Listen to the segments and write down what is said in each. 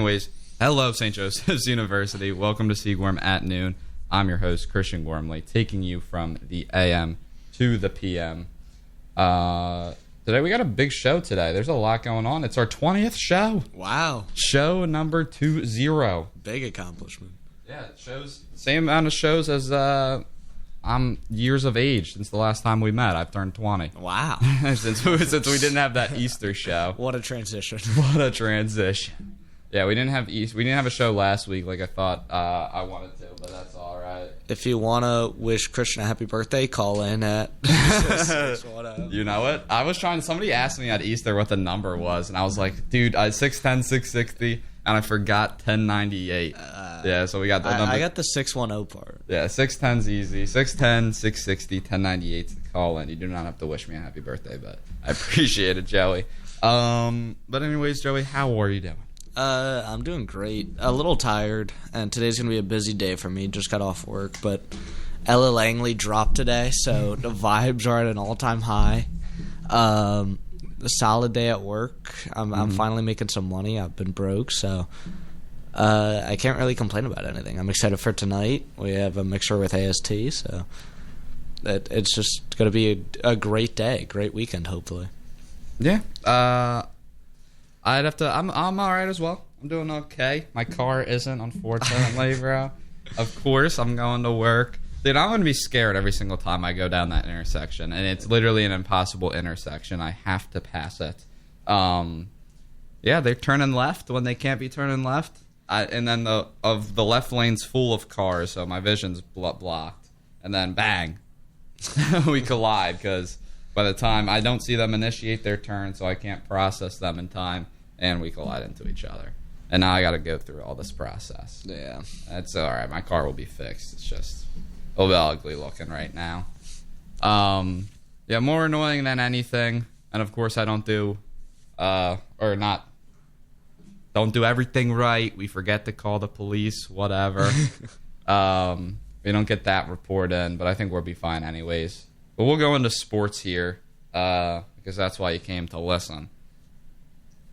Anyways, hello, St. Joseph's University. Welcome to CGorm At Noon. I'm your host, Christian Gormley, taking you from the AM to the PM. Today we got a big show today. There's a lot going on. It's our 20th show. Wow. Show number 20. Big accomplishment. Yeah, it shows the same amount of shows as I'm years of age since the last time we met. I've turned 20. Wow. since we didn't have that Easter show. What a transition. What a transition. Yeah, we didn't have a show last week like I thought I wanted to, but that's all right. If you want to wish Christian a happy birthday, call in at 610. You know what? Somebody asked me at Easter what the number was, and I was like, dude, 610, 660, and I forgot 1098. Yeah, so we got the number. I got the 610 part. Yeah, 610's easy. 610, 660, 1098's the call in. You do not have to wish me a happy birthday, but I appreciate it, Joey. But anyways, Joey, how are you doing? I'm doing great. A little tired, and today's going to be a busy day for me. Just got off work, but Ella Langley dropped today, so the vibes are at an all-time high. A solid day at work. I'm finally making some money. I've been broke, so I can't really complain about anything. I'm excited for tonight. We have a mixer with AST, so it's just going to be a great day, great weekend, hopefully. Yeah. I'm all right as well. I'm doing okay. My car isn't, unfortunately, bro. Of course, I'm going to work. Dude, I'm going to be scared every single time I go down that intersection, and it's literally an impossible intersection. I have to pass it. Yeah, they're turning left when they can't be turning left. And then the left lane's full of cars, so my vision's blocked. And then, bang, we collide, because by the time I don't see them initiate their turn, so I can't process them in time, and we collide into each other. And now I got to go through all this process. Yeah. That's all right. My car will be fixed. It's just a little bit ugly looking right now. Yeah, more annoying than anything. And, of course, I don't do everything right. We forget to call the police, whatever. We don't get that report in, but I think we'll be fine anyways. But we'll go into sports here because that's why you came to listen.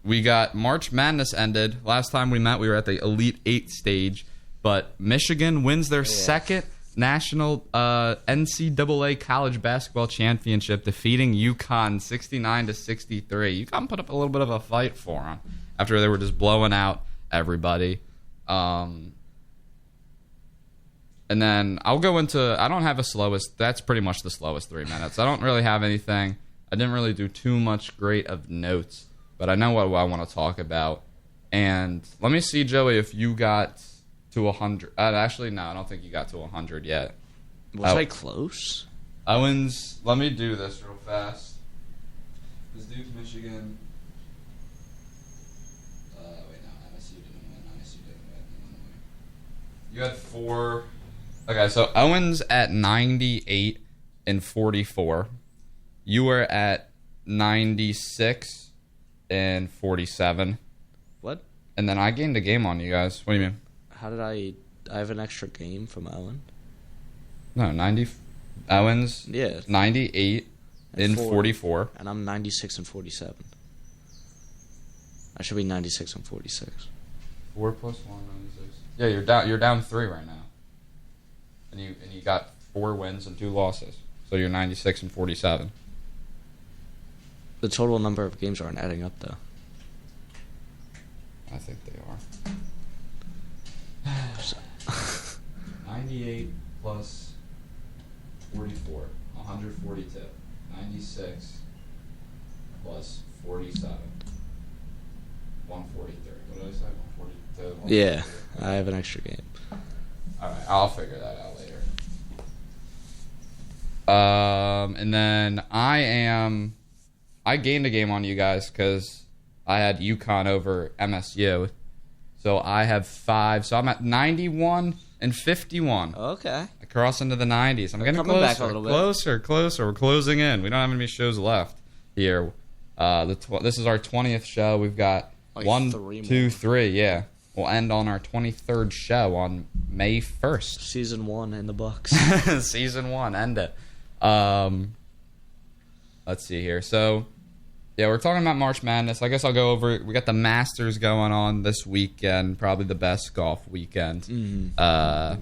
We got March Madness ended. Last time we met, we were at the Elite Eight stage, but Michigan wins their second national NCAA college basketball championship, defeating UConn 69-63. UConn put up a little bit of a fight for them after they were just blowing out everybody. And then I'll go into, I don't have a slowest, that's pretty much the slowest 3 minutes. I don't really have anything. I didn't really do too much great of notes, but I know what I want to talk about. And let me see, Joey, if you got to 100. Actually, no, I don't think you got to 100 yet. Was I close? Owens, let me do this real fast. This Duke, Michigan. Wait, no, MSU didn't win. You had 4. Okay, so Owens at 98 and 44. You were at 96 and 47. What? And then I gained a game on you guys. What do you mean? How did I have an extra game from Owen? No, 90. Owens. Yeah. 98 and 44. And I'm 96 and 47. I should be 96 and 46. 4 plus 1, 96. Yeah, you're down 3 right now. And you got 4 wins and 2 losses. So you're 96 and 47. The total number of games aren't adding up, though. I think they are. 98 plus 44, 142. 96 plus 47, 143. What did I say? 142. Yeah, I have an extra game. All right, I'll figure that out later. And then I gained a game on you guys because I had UConn over MSU. So I have 5. So I'm at 91 and 51. Okay. I cross into the 90s. I'm getting closer. Back a little bit. Closer. We're closing in. We don't have any shows left here. This is our 20th show. We've got like 1, 3 2, more. 3. Yeah. We'll end on our 23rd show on May 1st. Season 1 in the books. Season 1. End it. Let's see here. So Yeah, we're talking about March Madness. I guess I'll go over. We got the Masters going on this weekend, probably the best golf weekend. Mm-hmm.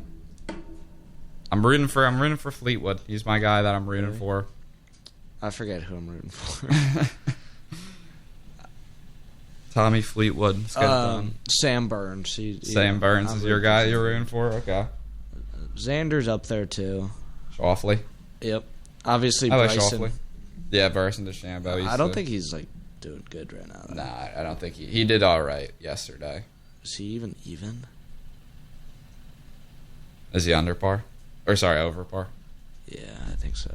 I'm rooting for Fleetwood. He's my guy that I'm rooting for. I forget who I'm rooting for. Tommy Fleetwood. Sam Burns. Sam Burns is your guy you're rooting for? Okay. Xander's up there, too. Schauffele. Yep. Obviously, I like Bryson. Schauffele. Yeah, Bryson DeChambeau. I don't think he's, doing good right now. Though. Nah, I don't think he did all right yesterday. Is he even? Is he under par? Or, sorry, over par? Yeah, I think so.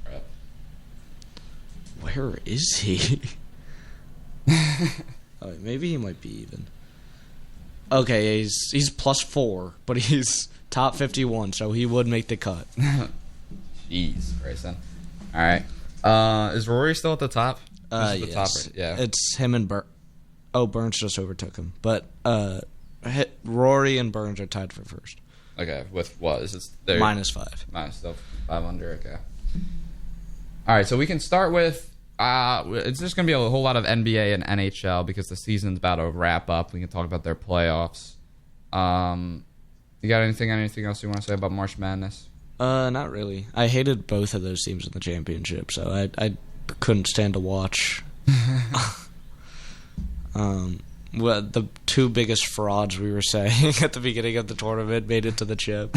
Right. Where is he? Oh, maybe he might be even. Okay, he's +4, but he's top 51, so he would make the cut. Jeez, Grayson. All right. Is Rory still at the top? Yes. The top right? Yeah. It's him and Burns just overtook him. But Rory and Burns are tied for first. Okay, with what? Is it -5. Minus still 5 under, okay. All right, so we can start with... it's just going to be a whole lot of NBA and NHL because the season's about to wrap up. We can talk about their playoffs. You got anything else you want to say about March Madness? Not really. I hated both of those teams in the championship, so I couldn't stand to watch. Well, the two biggest frauds we were saying at the beginning of the tournament made it to the chip.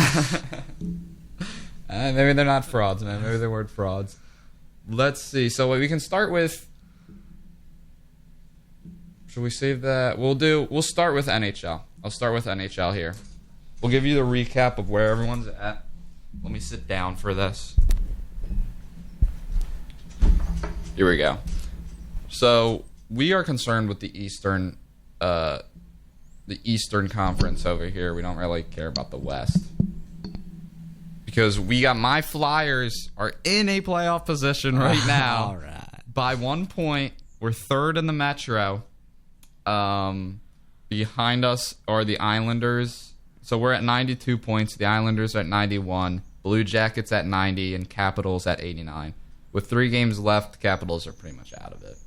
Maybe they're not frauds, man. Maybe they weren't frauds. Let's see. So we can start with... Should we save that? We'll start with NHL. I'll start with NHL here. We'll give you the recap of where everyone's at. Let me sit down for this. Here we go. So we are concerned with the Eastern Conference over here. We don't really care about the West. Because my Flyers are in a playoff position right now. All right. By 1 point. We're third in the Metro. Behind us are the Islanders. So we're at 92 points. The Islanders are at 91. Blue Jackets at 90. And Capitals at 89. With 3 games left, the Capitals are pretty much out of it.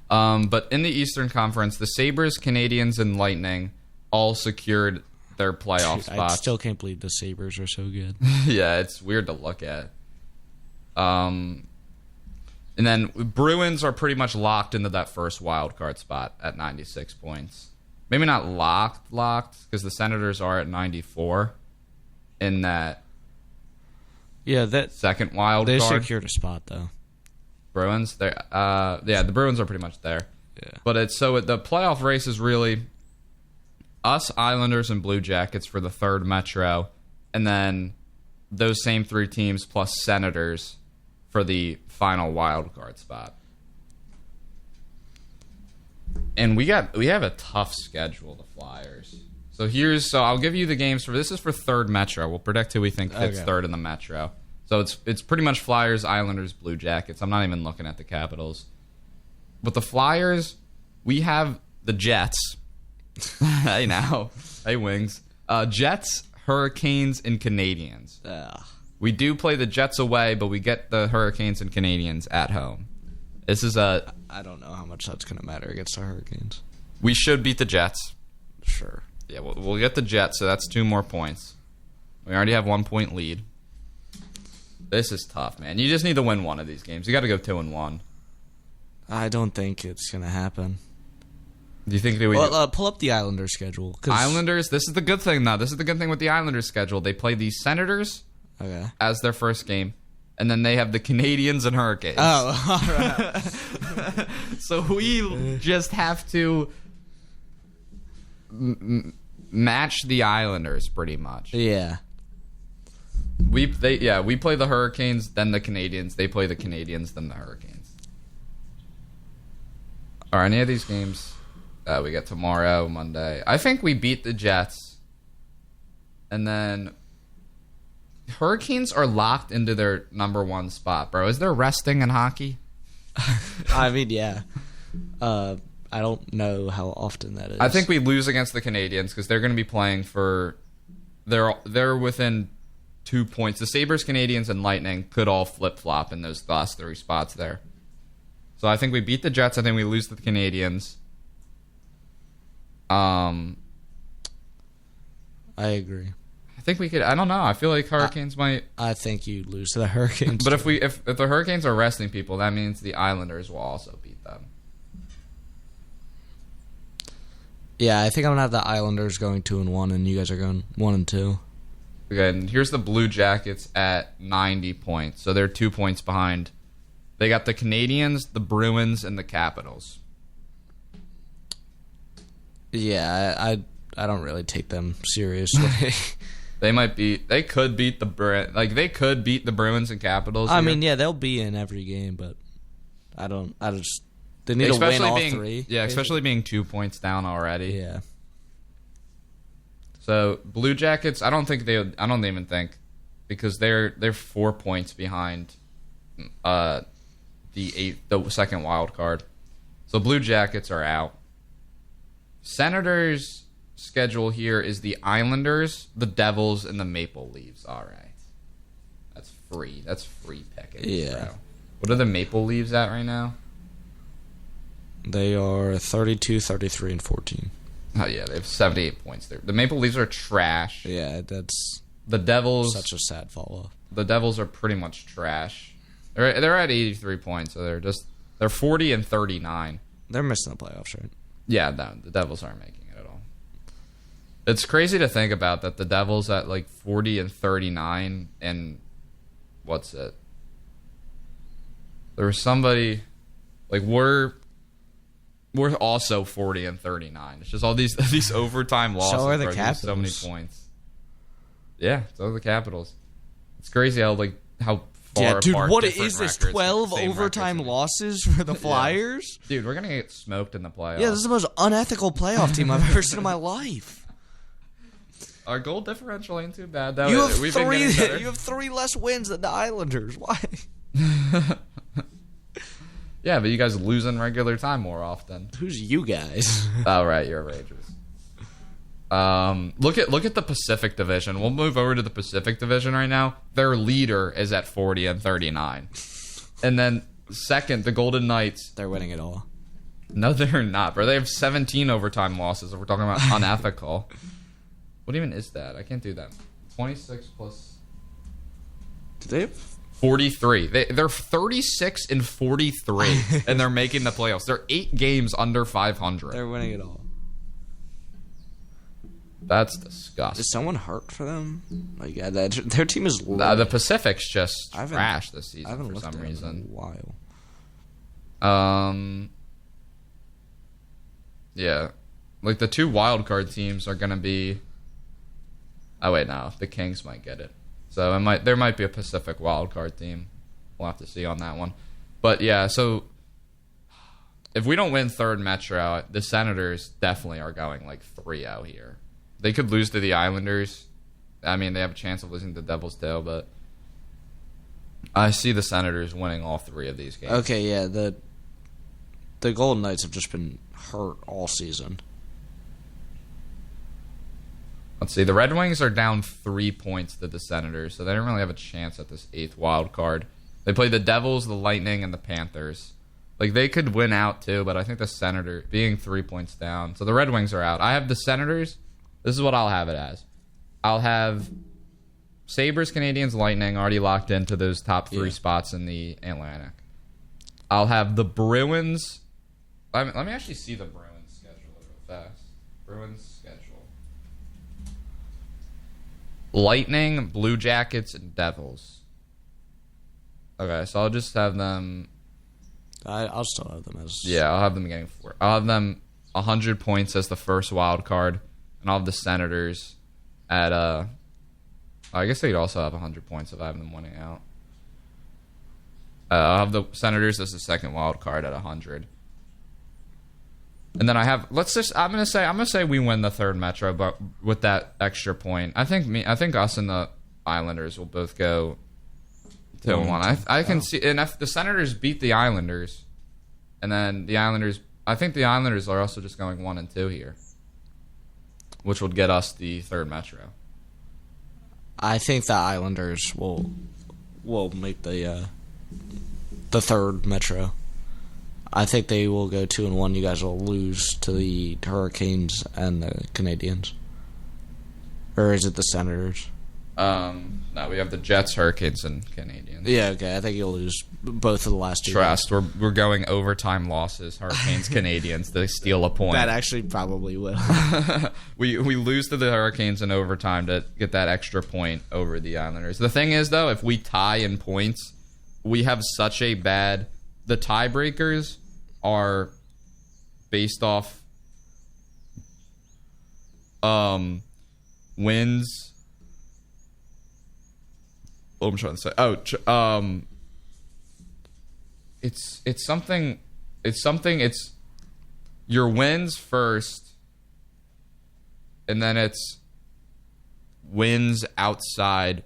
But in the Eastern Conference, the Sabres, Canadiens, and Lightning all secured their playoff spots. I still can't believe the Sabres are so good. Yeah, it's weird to look at. And then Bruins are pretty much locked into that first wild card spot at 96 points. Maybe not locked, because the Senators are at 94 in that second wild card. They secured a spot, though. Bruins, the Bruins are pretty much there. Yeah. But the playoff race is really us, Islanders, and Blue Jackets for the third Metro, and then those same 3 teams plus Senators for the final wild card spot. And we have a tough schedule, the Flyers. So I'll give you the games this is for third Metro. We'll predict who we think fits third in the Metro. So it's pretty much Flyers, Islanders, Blue Jackets. I'm not even looking at the Capitals. With the Flyers, we have the Jets. Hey now. Hey Wings. Jets, Hurricanes, and Canadiens. We do play the Jets away, but we get the Hurricanes and Canadiens at home. I don't know how much that's going to matter against the Hurricanes. We should beat the Jets. Sure. Yeah, we'll get the Jets, so that's 2 more points. We already have 1 point lead. This is tough, man. You just need to win one of these games. You got to go 2-1. I don't think it's going to happen. Do you think they would? Well, pull up the Islanders schedule. Islanders, this is the good thing, though. This is the good thing with the Islanders schedule. They play the Senators as their first game, and then they have the Canadiens and Hurricanes. Oh, all right. So we just have to match the Islanders, pretty much. Yeah. We play the Hurricanes, then the Canadiens. They play the Canadiens, then the Hurricanes. Are any of these games we get tomorrow, Monday? I think we beat the Jets. And then Hurricanes are locked into their number 1 spot, bro. Is there resting in hockey? I mean, yeah. I don't know how often that is. I think we lose against the Canadiens because they're going to be playing for... They're within 2 points. The Sabres, Canadiens, and Lightning could all flip-flop in those last 3 spots there. So I think we beat the Jets. I think we lose to the Canadians. I agree. I think we could. I don't know. I feel like Hurricanes might. I think you lose to the Hurricanes. But if the Hurricanes are resting people, that means the Islanders will also beat them. Yeah, I think I'm gonna have the Islanders going 2-1, and you guys are going 1-2. Okay, and here's the Blue Jackets at 90 points. So they're 2 points behind. They got the Canadians, the Bruins, and the Capitals. Yeah, I don't really take them seriously. They could beat the Bruins and Capitals. I mean, yeah, they'll be in every game, but they need to win all three. Yeah, especially being 2 points down already. Yeah. So Blue Jackets, I don't even think, because they're 4 points behind the second wild card. So Blue Jackets are out. Senators' schedule here is the Islanders, the Devils, and the Maple Leafs. All right. That's free. That's free pickings. Yeah. Bro. What are the Maple Leafs at right now? They are 32, 33, and 14. Oh, yeah. They have 78 points there. The Maple Leafs are trash. Yeah, that's the Devils. Such a sad fall off. The Devils are pretty much trash. They're at 83 points, so they're 40 and 39. They're missing the playoffs, right? Yeah, no, the Devils aren't making it at all. It's crazy to think about that the Devils at like 40 and 39, and what's it? There was somebody like we're also 40 and 39. It's just all these overtime losses. So are the bro, Capitals. So many points. Yeah, so are the Capitals. It's crazy how far dude, apart what different is this? records, 12 same overtime records. losses for the Flyers? Yeah. Dude, we're gonna get smoked in the playoffs. Yeah, this is the most unethical playoff team I've ever seen in my life. Our goal differential ain't too bad though. You have We've been getting better. You have 3 less wins than the Islanders. Why? Yeah, but you guys lose in regular time more often. Who's you guys? Oh, right, you're Rangers. Look at the Pacific Division. We'll move over to the Pacific Division right now. Their leader is at 40 and 39. And then second, the Golden Knights. They're winning it all. No, they're not, bro. They have 17 overtime losses if we're talking about unethical. What even is that? I can't do that. 26 plus... Do they have... 43. They're 36 and 43, and they're making the playoffs. They're 8 games under 500. They're winning it all. That's disgusting. Is someone hurt for them? Like, yeah, their team is... The Pacific's just trash this season for some reason. In a while. Yeah. Like, the 2 wildcard teams are going to be... Oh, wait, no. The Kings might get it. So there might be a Pacific wildcard team. We'll have to see on that one. But, yeah, so... If we don't win third Metro, the Senators definitely are going, like, 3-0 here. They could lose to the Islanders. I mean, they have a chance of losing to the Devils, too, but... I see the Senators winning all 3 of these games. Okay, yeah, the Golden Knights have just been hurt all season. Let's see. The Red Wings are down 3 points to the Senators, so they don't really have a chance at this 8th wild card. They play the Devils, the Lightning, and the Panthers. Like, they could win out, too, but I think the Senators, being 3 points down. So the Red Wings are out. I have the Senators. This is what I'll have it as. I'll have Sabres, Canadians, Lightning already locked into those top 3 spots in the Atlantic. I'll have the Bruins. Let me actually see the Bruins schedule real fast. Bruins schedule. Lightning, Blue Jackets, and Devils. Okay, so I'll just have them... I'll still have them as... Yeah, I'll have them getting 4. I'll have them 100 points as the first wild card, and I'll have the Senators at... I guess they'd also have 100 points if I have them winning out. I'll have the Senators as the second wild card at 100. And then I have I'm gonna say we win the third Metro, but with that extra point. I think us and the Islanders will both go 2-1. I can see, and if the Senators beat the Islanders, and then the Islanders, I think the Islanders are also just going 1-2 here, which would get us the third Metro. I think the Islanders will make the third Metro. I think they will go 2-1. You guys will lose to the Hurricanes and the Canadians. Or is it the Senators? No, we have the Jets, Hurricanes, and Canadians. Yeah, okay. I think you'll lose both of the last two. Trust. We're going overtime losses. Hurricanes, Canadians. They steal a point. That actually probably will. we lose to the Hurricanes in overtime to get that extra point over the Islanders. The thing is, though, if we tie in points, we have such a bad... The tiebreakers are based off wins... What I'm trying to say. It's something. It's your wins first, and then it's wins outside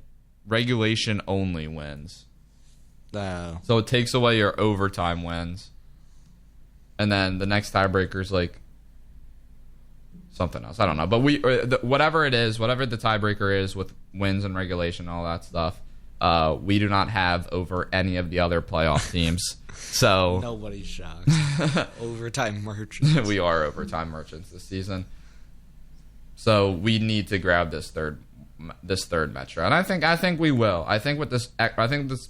regulation only wins. Oh. So it takes away your overtime wins, and then the next tiebreaker is like something else. I don't know, but whatever it is, whatever the tiebreaker is with wins and regulation, and all that stuff. We do not have over any of the other playoff teams. So nobody's shocked. Overtime merchants. We are overtime merchants this season. So we need to grab this third metro, and I think we will. I think with this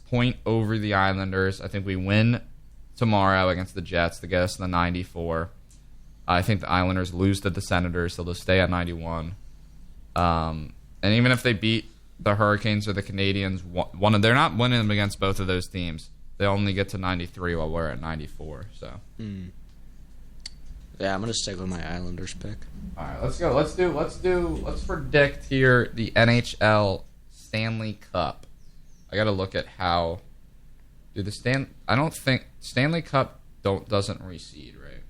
point over the Islanders, I think we win tomorrow against the Jets to get us to the 94. I think the Islanders lose to the Senators, so they'll stay at 91. And even if they beat the Hurricanes or the Canadians, they're not winning them against both of those teams. They only get to 93 while we're at 94. So, yeah, I'm gonna stick with my Islanders pick. All right, let's go. Let's predict here the NHL Stanley Cup. I got to look at how. I don't think Stanley Cup doesn't reseed, right?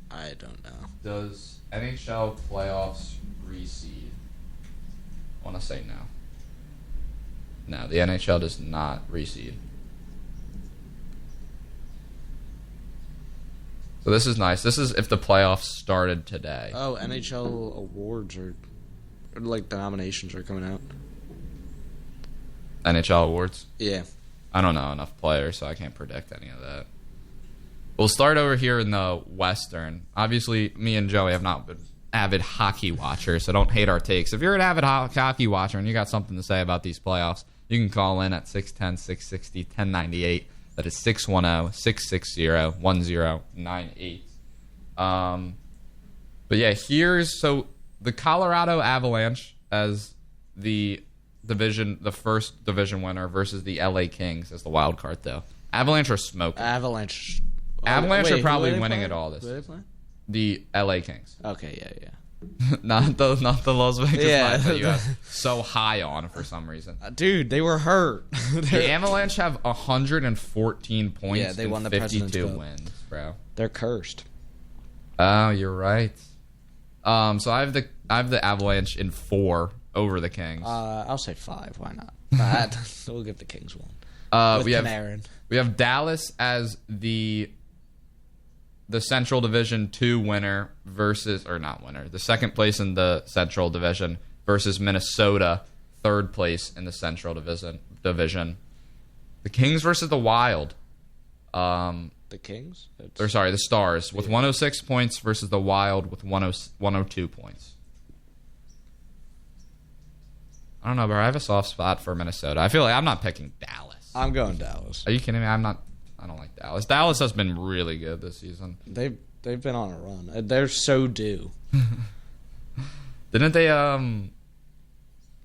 I don't know. Does NHL playoffs reseed? I want to say no. No, the NHL does not reseed. So this is nice. This is if the playoffs started today. Oh, NHL awards or like the nominations are coming out. NHL awards? Yeah. I don't know enough players, so I can't predict any of that. We'll start over here in the Western. Obviously, me and Joey have not been avid hockey watchers, so don't hate our takes. If you're an avid hockey watcher and you got something to say about these playoffs, you can call in at 610-660-1098. That is 610-660-1098. But yeah, so the Colorado Avalanche as the first division winner versus the LA Kings as the wild card, though. Avalanche are smoking. Avalanche are probably winning it all this season. season. The LA Kings. Okay, yeah. not the Las Vegas Yeah. that you have so high on for some reason. Dude, they were hurt. The Avalanche have 114 points. Yeah, they won the 52 President's Cup. wins, bro. They're cursed. Oh, you're right. So I have the Avalanche in 4 over the Kings. I'll say 5. Why not? We'll give the Kings one. We Panarin. have Dallas as the Central Division 2 winner the second place in the Central Division versus Minnesota, third place in the Central Division. The Kings versus the Wild. The Kings? The Stars with 106 points versus the Wild with 102 points. I don't know, bro. I have a soft spot for Minnesota. I feel like I'm not picking Dallas. I'm going Dallas. Are you kidding me? I don't like Dallas. Dallas has been really good this season. They've been on a run. They're so due. Didn't they?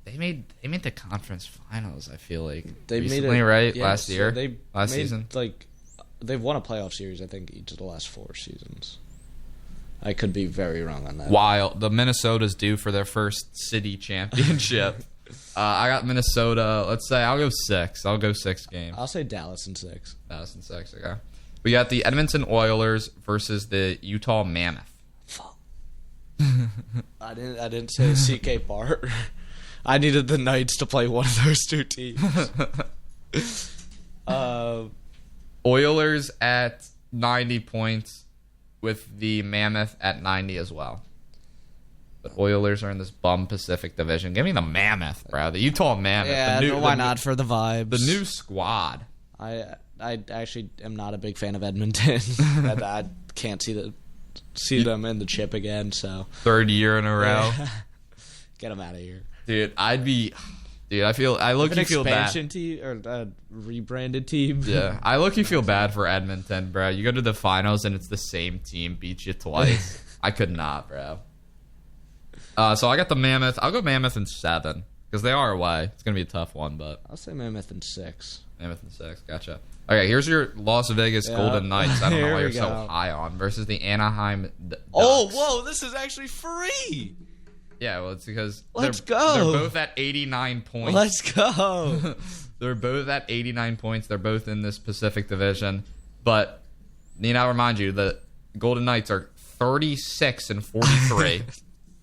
They made the conference finals. I feel like They recently, made it right? yeah, Last year, last season. Like they've won a playoff series. I think each of the last 4 seasons. I could be very wrong on that. While the Minnesota's due for their first city championship. I got Minnesota. Let's say I'll go 6. I'll go 6 games. I'll say Dallas in 6. Dallas in 6. Okay. We got the Edmonton Oilers versus the Utah Mammoth. Fuck. I didn't say CK Bart. I needed the Knights to play one of those 2 teams. Oilers at 90 points with the Mammoth at 90 as well. But Oilers are in this bum Pacific Division. Give me the Mammoth, bro. The Utah Mammoth. Yeah, why not for the vibes? The new squad. I I actually am not a big fan of Edmonton. I can't see them in the chip again. So third year in a row. Get them out of here, Dude. I look you feel bad. Expansion team or a rebranded team. Yeah, I look you feel bad for Edmonton, bro. You go to the finals and it's the same team beats you twice. I could not, bro. So I got the Mammoth. I'll go Mammoth in 7 because they are away. It's gonna be a tough one, but I'll say Mammoth in 6. Mammoth in 6. Gotcha. Okay, here's your Las Vegas Golden Knights. I don't know why you're so high on versus the Anaheim Ducks. Oh, whoa! This is actually free. Yeah, well, it's because Let's they're both at 89 points. Let's go. They're both at 89 points. They're both in this Pacific Division. But need I remind you, the Golden Knights are 36 and 43.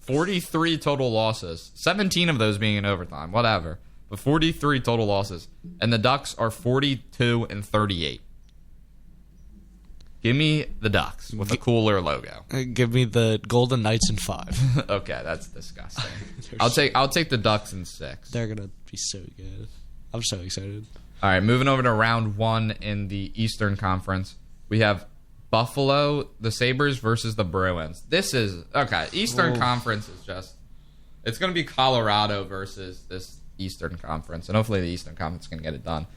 43 total losses. 17 of those being in overtime. Whatever. But 43 total losses. And the Ducks are 42 and 38. Give me the Ducks with a cooler logo. Give me the Golden Knights in 5. Okay, that's disgusting. I'll take the Ducks in 6. They're gonna be so good. I'm so excited. All right, moving over to round 1 in the Eastern Conference. We have Buffalo, the Sabres versus the Bruins. This is okay. Eastern Conference is just it's going to be Colorado versus this Eastern Conference, and hopefully the Eastern Conference can get it done.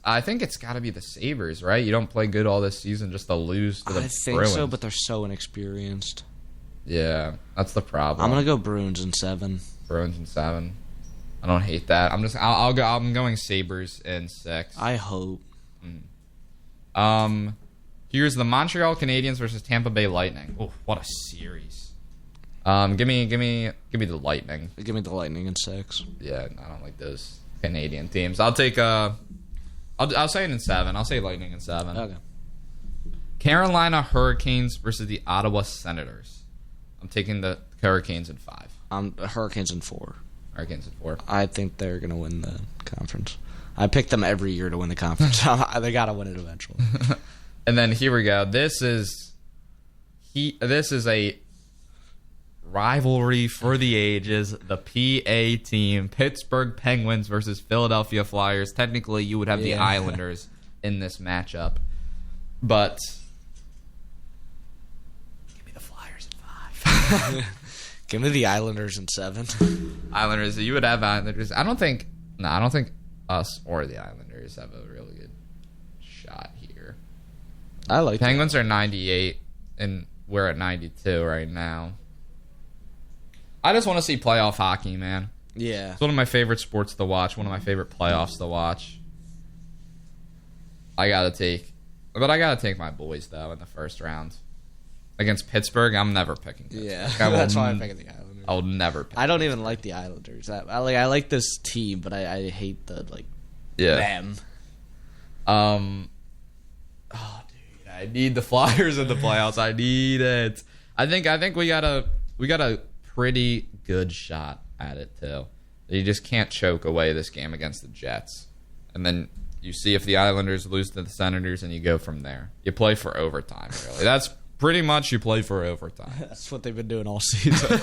I think it's got to be the Sabres, right? You don't play good all this season just to lose to the Bruins. I think so, but they're so inexperienced. Yeah, that's the problem. I'm gonna go Bruins in 7. Bruins in 7. I don't hate that. I'm going Sabres in 6. I hope. Here's the Montreal Canadiens versus Tampa Bay Lightning. Oh, what a series! Give me the Lightning. Give me the Lightning in 6. Yeah, I don't like those Canadian teams. I'll take I'll say it in 7. I'll say Lightning in 7. Okay. Carolina Hurricanes versus the Ottawa Senators. I'm taking the Hurricanes in 5. Hurricanes in 4. Hurricanes in 4. I think they're gonna win the conference. I pick them every year to win the conference. They gotta win it eventually. And then here we go. This is a rivalry for the ages. The PA team, Pittsburgh Penguins versus Philadelphia Flyers. Technically, you would have the Islanders in this matchup, but give me the Flyers in 5. Give me the Islanders in 7. Islanders. You would have Islanders. I don't think us or the Islanders have a really good shot here. I like Penguins are 98, and we're at 92 right now. I just want to see playoff hockey, man. Yeah. It's one of my favorite sports to watch, one of my favorite playoffs to watch. I gotta take my boys, though, in the first round. Against Pittsburgh, I'm never picking Pittsburgh. Yeah, that's why I'm picking the Islanders. I'll never pick I don't even like the Islanders. I like this team, but I hate them. Oh, dude, I need the Flyers in the playoffs. I need it. I think we got a pretty good shot at it too. You just can't choke away this game against the Jets, and then you see if the Islanders lose to the Senators, and you go from there. You play for overtime. Really, that's pretty much you play for overtime. That's what they've been doing all season.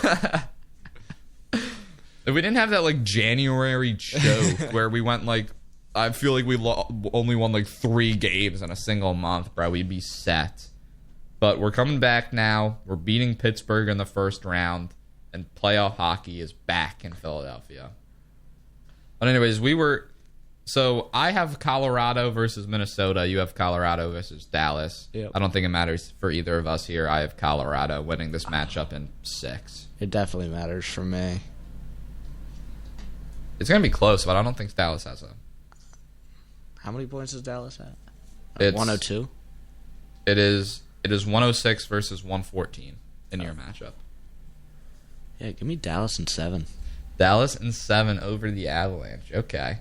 If we didn't have that January choke where we went I feel like we only won 3 games in a single month, bro, we'd be set. But we're coming back now. We're beating Pittsburgh in the first round, and playoff hockey is back in Philadelphia. But anyways, so I have Colorado versus Minnesota. You have Colorado versus Dallas. Yep. I don't think it matters for either of us here. I have Colorado winning this matchup in 6. It definitely matters for me. It's going to be close, but I don't think Dallas has a... How many points does Dallas have? It's 102? It is 106 versus 114 in your matchup. Yeah, give me Dallas in 7. Dallas in 7 over the Avalanche. Okay.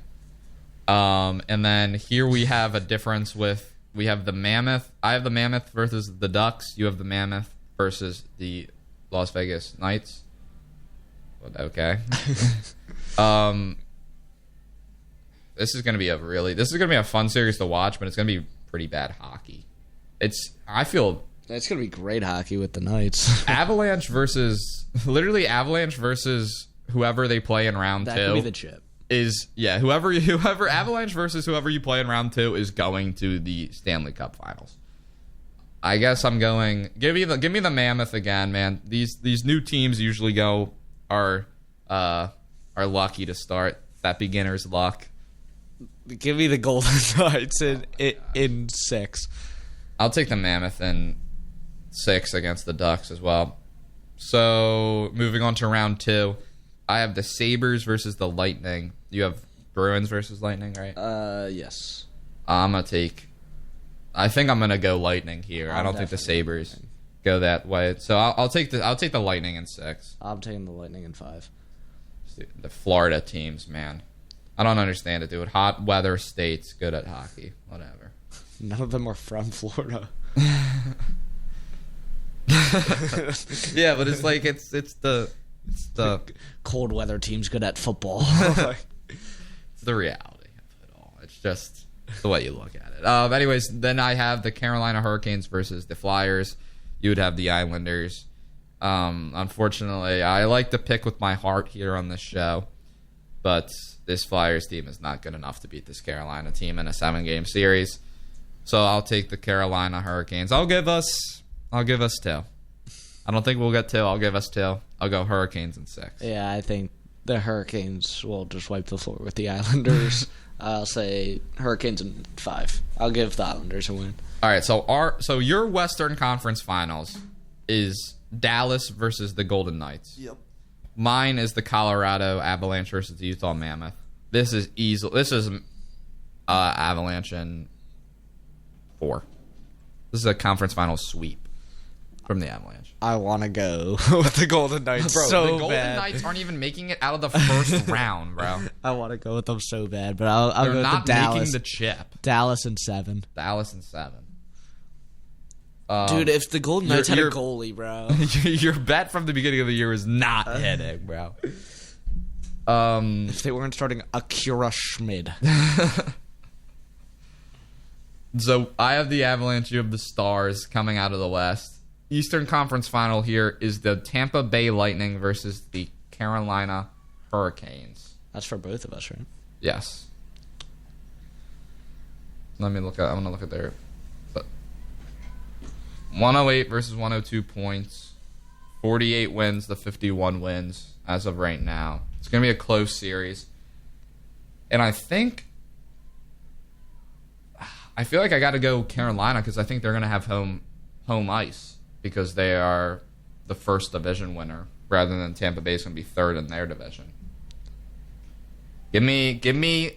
And then here we have a difference we have the Mammoth. I have the Mammoth versus the Ducks. You have the Mammoth versus the Las Vegas Knights. Okay. This is going to be a fun series to watch, but it's going to be pretty bad hockey. It's going to be great hockey with the Knights. Avalanche versus whoever they play in round 2. That could be the chip. whoever Avalanche versus whoever you play in round 2 is going to the Stanley Cup Finals. I guess I'm going. Give me the Mammoth again, man. These new teams usually are lucky to start. That beginner's luck. Give me the Golden Knights in 6. I'll take the Mammoth in 6 against the Ducks as well. So moving on to round 2, I have the Sabres versus the Lightning. You have Bruins versus Lightning, right? Yes. I think I'm gonna go Lightning here. I don't think the Sabres go that way. So I'll take the Lightning in 6. I'm taking the Lightning in 5. The Florida teams, man. I don't understand it, dude. Hot weather states, good at hockey. Whatever. None of them are from Florida. Yeah, but it's like it's the cold weather teams good at football. It's the reality of it all. It's just the way you look at it. Anyways, then I have the Carolina Hurricanes versus the Flyers. You would have the Islanders. Unfortunately, I like to pick with my heart here on this show, but this Flyers team is not good enough to beat this Carolina team in a 7-game series. So I'll take the Carolina Hurricanes. I'll give us 2. I don't think we'll get 2. I'll give us 2. I'll go Hurricanes in 6. Yeah, I think the Hurricanes will just wipe the floor with the Islanders. I'll say Hurricanes in 5. I'll give the Islanders a win. All right, so your Western Conference Finals is Dallas versus the Golden Knights. Yep. Mine is the Colorado Avalanche versus the Utah Mammoth. This is Avalanche in 4. This is a conference final sweep from the Avalanche. I want to go with the Golden Knights Bro, so the Golden bad. Knights aren't even making it out of the first round, bro. I want to go with them so bad, but I'll They're go with not the Dallas. making the chip. Dallas in 7. Dallas in 7. Dude, if the Golden Knights had a goalie, bro. Your bet from the beginning of the year was not hitting, bro. If they weren't starting Akira Schmid. So I have the Avalanche, you have the Stars coming out of the West. Eastern Conference Final here is the Tampa Bay Lightning versus the Carolina Hurricanes. That's for both of us, right? Yes. I'm going to look at their 108 versus 102 points. 48 wins to 51 wins as of right now. It's going to be a close series. And I feel like I got to go Carolina because I think they're going to have home ice because they are the first division winner rather than Tampa Bay's going to be third in their division. Give me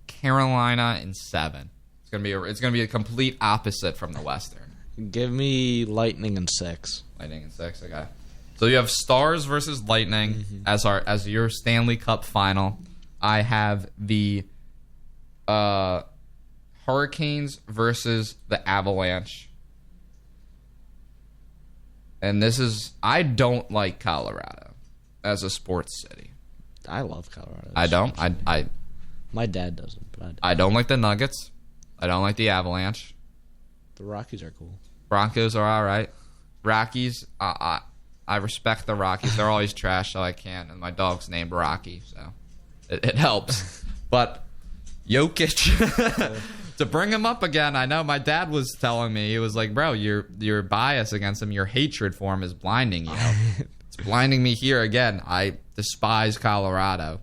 Carolina in 7. It's going to be a complete opposite from the Western. Give me Lightning in 6. Lightning in 6, okay. So you have Stars versus Lightning as your Stanley Cup final. I have the Hurricanes versus the Avalanche. And I don't like Colorado as a sports city. I love Colorado. I don't. My dad doesn't, but I don't like the Nuggets. I don't like the Avalanche. The Rockies are cool. Broncos are all right. Rockies, I respect the Rockies. They're always trash, so I can't. And my dog's named Rocky, so it helps. But Jokic, to bring him up again, I know my dad was telling me, he was like, bro, your bias against him, your hatred for him is blinding you. It's blinding me here again. I despise Colorado.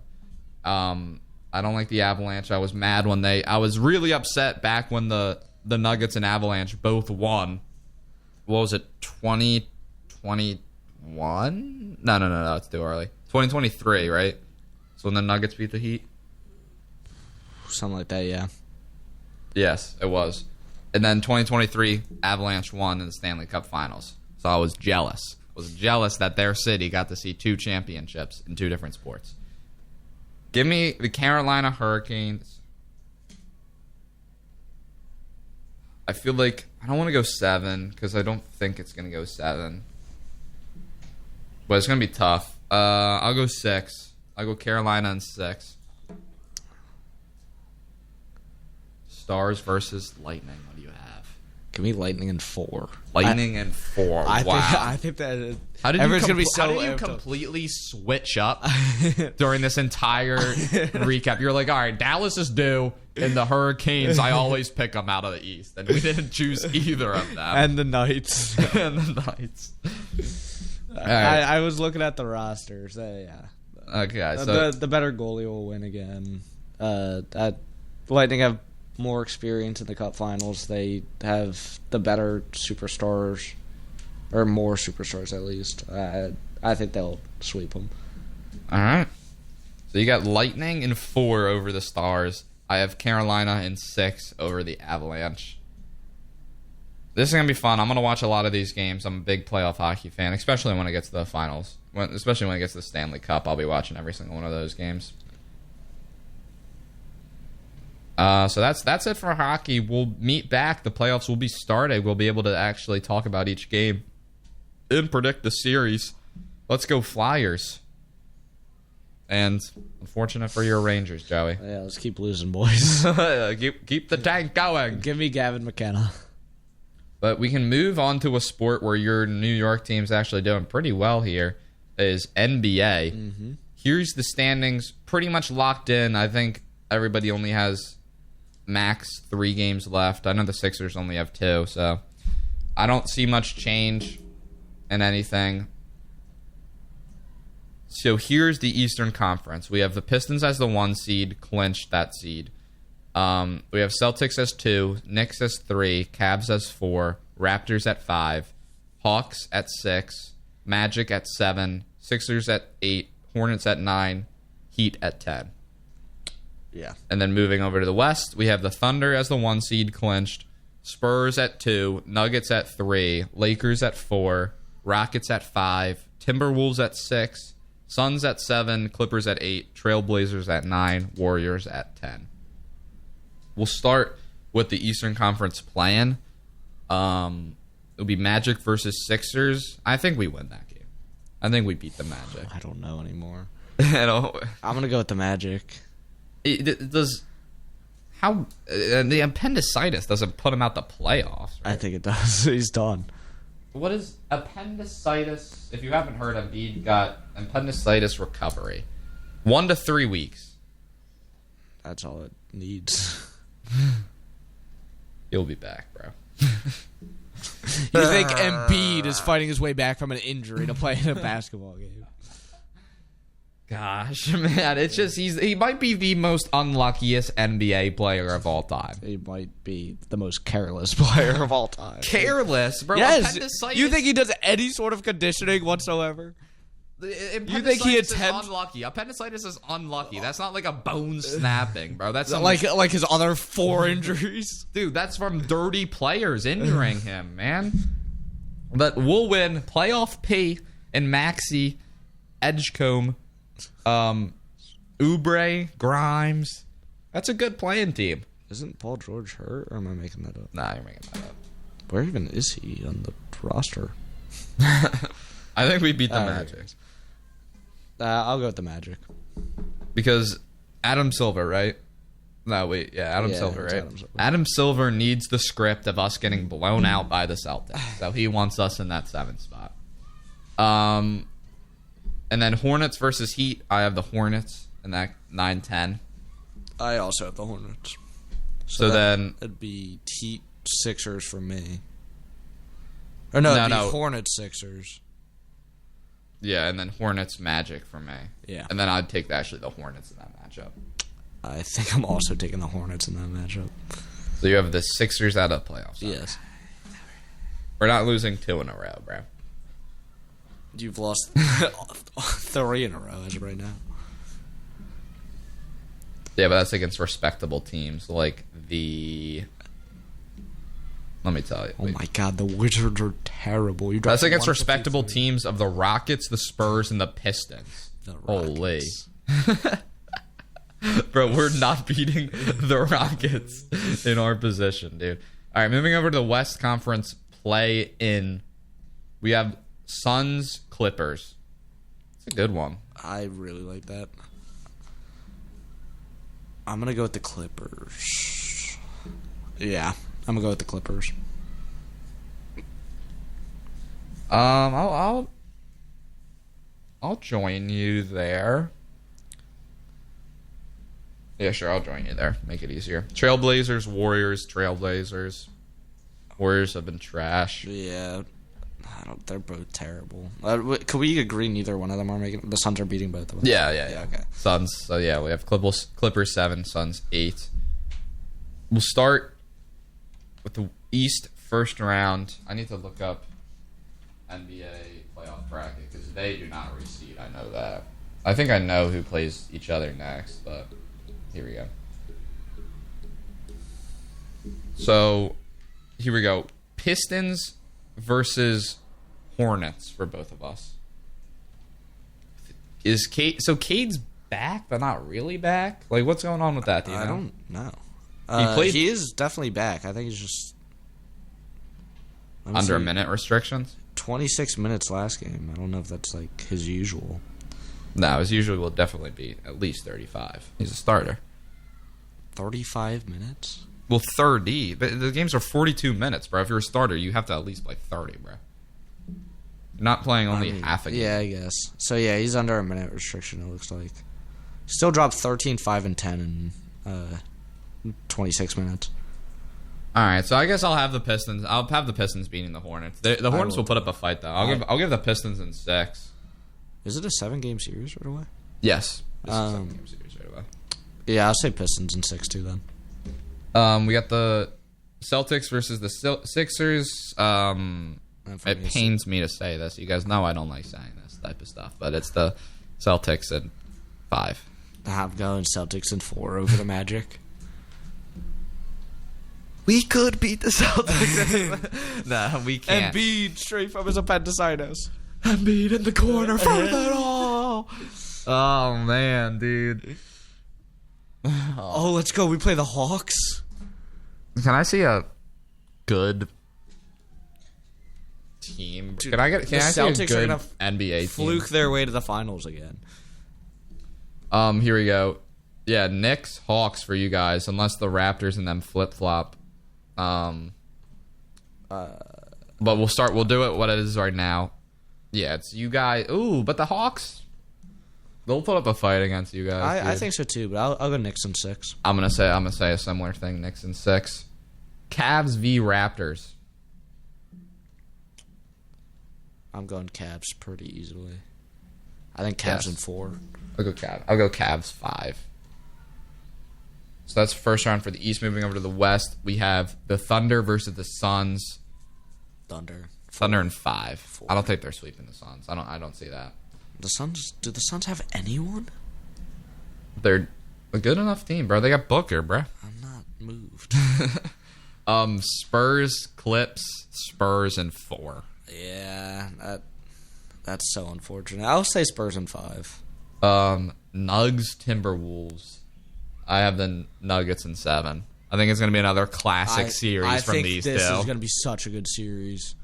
I don't like the Avalanche. I was mad I was really upset back when the Nuggets and Avalanche both won. What was it, 2021? No, it's too early. 2023, right? So when the Nuggets beat the Heat? Something like that, yeah. Yes, it was. And then 2023, Avalanche won in the Stanley Cup Finals. So I was jealous. I was jealous that their city got to see 2 championships in 2 different sports. Give me the Carolina Hurricanes. I feel like I don't want to go 7 because I don't think it's going to go 7. But it's going to be tough. I'll go 6. I'll go Carolina in 6. Stars versus Lightning. What do you have? Give me Lightning in 4. Lightning in 4. I Wow. think that How did everyone's you, gonna be so how did you amped up. completely switch up during this entire recap? You're like, all right, Dallas is due, and the Hurricanes, I always pick them out of the East. And we didn't choose either of them. And the Knights. And the Knights. All right. I was looking at the rosters. Yeah. Okay, so... The better goalie will win again. Lightning have more experience in the Cup Finals. They have the better superstars, or more superstars at least. I think they'll sweep them. All right. So you got Lightning in 4 over the Stars. I have Carolina in 6 over the Avalanche. This is going to be fun. I'm going to watch a lot of these games. I'm a big playoff hockey fan, especially when it gets to the finals. Especially when it gets to the Stanley Cup. I'll be watching every single one of those games. So that's it for hockey. We'll meet back. The playoffs will be started. We'll be able to actually talk about each game and predict the series. Let's go Flyers. And unfortunate for your Rangers, Joey. Yeah, let's keep losing, boys. keep the tank going. Give me Gavin McKenna. But we can move on to a sport where your New York team's actually doing pretty well here, is NBA. Mm-hmm. Here's the standings, pretty much locked in. I think everybody only has max 3 games left. I know the Sixers only have 2, so I don't see much change in anything. So here's the Eastern Conference. We have the Pistons as the 1 seed, clinched that seed. We have Celtics as 2, Knicks as 3, Cavs as 4, Raptors at 5, Hawks at 6, Magic at 7, Sixers at 8, Hornets at 9, Heat at 10. Yeah. And then moving over to the West, we have the Thunder as the 1 seed, clinched, Spurs at 2, Nuggets at 3, Lakers at 4, Rockets at 5, Timberwolves at 6, Suns at 7, Clippers at 8, Trailblazers at 9, Warriors at 10. We'll start with the Eastern Conference play-in. It'll be Magic versus Sixers. I think we win that game. I think we beat the Magic. I don't know anymore. I'm going to go with the Magic. The appendicitis doesn't put him out the playoffs, right? I think it does. He's done. What is appendicitis? If you haven't heard, Embiid got appendicitis recovery. 1 to 3 weeks. That's all it needs. He'll be back, bro. You think Embiid is fighting his way back from an injury to play in a basketball game? Gosh, man, it's just he might be the most unluckiest NBA player of all time. He might be the most careless player of all time. Careless, bro. Yes. You think he does any sort of conditioning whatsoever? You think he attempts? Unlucky. Appendicitis is unlucky. That's not like a bone snapping, bro. That's like his other 4 injuries. Dude, that's from dirty players injuring him, man. But we'll win. Playoff P and Maxey, Edgecombe, Oubre, Grimes. That's a good playing team. Isn't Paul George hurt, or am I making that up? Nah, you're making that up. Where even is he on the roster? I think we beat the Magic. I'll go with the Magic. Because Adam Silver, right? No, wait. Yeah, Adam Silver, right? Adam Silver needs the script of us getting blown out by the Celtics. So he wants us in that 7th spot. And then Hornets versus Heat. I have the Hornets in that 9-10. I also have the Hornets. So then it'd be Heat Sixers for me. Or no, it'd be Hornets Sixers. Yeah, and then Hornets Magic for me. Yeah. And then I'd take actually the Hornets in that matchup. I think I'm also taking the Hornets in that matchup. So you have the Sixers out of the playoffs. Yes. We're not losing 2 in a row, bro. You've lost 3 in a row as of right now. Yeah, but that's against respectable teams like the... Let me tell you. Oh my God, the Wizards are terrible. That's against respectable teams of the Rockets, the Spurs, and the Pistons. Holy. Bro, we're not beating the Rockets in our position, dude. All right, moving over to the West Conference play-in. We have Suns, Clippers. It's a good one. I really like that. I'm going to go with the Clippers. Yeah, I'm going to go with the Clippers. I'll join you there. Yeah, sure, I'll join you there. Make it easier. Trailblazers, Warriors, Trailblazers. Warriors have been trash. Yeah, they're both terrible. Could we agree neither one of them are making? The Suns are beating both of them. Yeah. Okay. Suns. So yeah, we have Clippers 7, Suns 8. We'll start with the East first round. I need to look up NBA playoff bracket because they do not reseed. I know that. I think I know who plays each other next, but here we go. So here we go. Pistons versus Hornets for both of us. Is Cade? So Cade's back, but not really back. Like, what's going on with that? Do you know? I don't know. He is definitely back. I think he's just under a minute restrictions. 26 minutes last game. I don't know if that's like his usual. No, his usual will definitely be at least 35. He's a starter. 35 minutes? Well, 30. The games are 42 minutes, bro. If you're a starter, you have to at least play 30, bro. You're not playing only half a game. Yeah, I guess. So, yeah, he's under a minute restriction, it looks like. Still dropped 13, 5, and 10 in 26 minutes. All right, so I guess I'll have the Pistons. I'll have the Pistons beating the Hornets. The Hornets will put up a fight, though. I'll give the Pistons in 6. Is it a 7-game series right away? Yes. This is a 7-game series right away. Yeah, I'll say Pistons in 6 too then. We got the Celtics versus the Sixers. It pains me to say this. You guys know I don't like saying this type of stuff, but it's the Celtics in 5. I'm going Celtics in 4 over the Magic. We could beat the Celtics. No, we can't. Embiid straight from his appendicitis. Embiid in the corner for the all. Oh, man, dude. Oh, let's go. We play the Hawks. Can I see a good team? Dude, can I see a good NBA team? Fluke their way to the finals again. Here we go. Yeah, Knicks, Hawks for you guys, unless the Raptors and them flip-flop. But we'll do it what it is right now. Yeah, it's you guys. Ooh, but the Hawks, they'll put up a fight against you guys. I think so too, but I'll go Knicks in 6. I'm gonna say a similar thing. Knicks in 6. Cavs v Raptors. I'm going Cavs pretty easily. I think Cavs in 4. I'll go Cavs 5. So that's first round for the East. Moving over to the West, we have the Thunder versus the Suns. Thunder in 5. 4. I don't think they're sweeping the Suns. I don't see that. The Suns? Do the Suns have anyone? They're a good enough team, bro. They got Booker, bro. I'm not moved. Spurs, Clips, Spurs in 4. Yeah, that's so unfortunate. I'll say Spurs in 5. Nugs, Timberwolves. I have the Nuggets in 7. I think it's going to be another classic series from these two. I think this is going to be such a good series.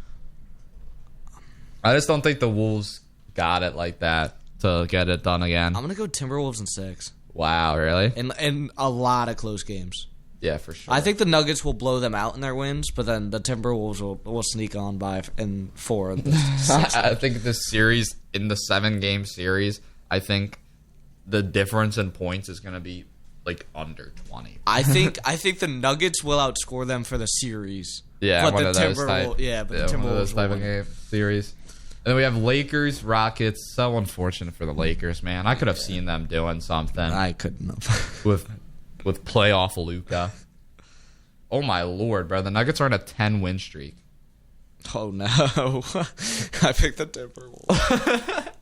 I just don't think the Wolves got it like that to get it done again. I'm going to go Timberwolves in 6. Wow, really? And a lot of close games. Yeah, for sure. I think the Nuggets will blow them out in their wins, but then the Timberwolves will sneak on by in 4 of the 6. I think this series, in the 7-game series, I think the difference in points is going to be like under 20. I think the Nuggets will outscore them for the series. Yeah, but one the of those type. Yeah, but the Timberwolves one of those type of game series. And then we have Lakers, Rockets. So unfortunate for the Lakers, man. I could have seen them doing something. I couldn't have. with playoff Luka. Oh my lord, bro! The Nuggets are on a 10-win streak. Oh no! I picked the Timberwolves.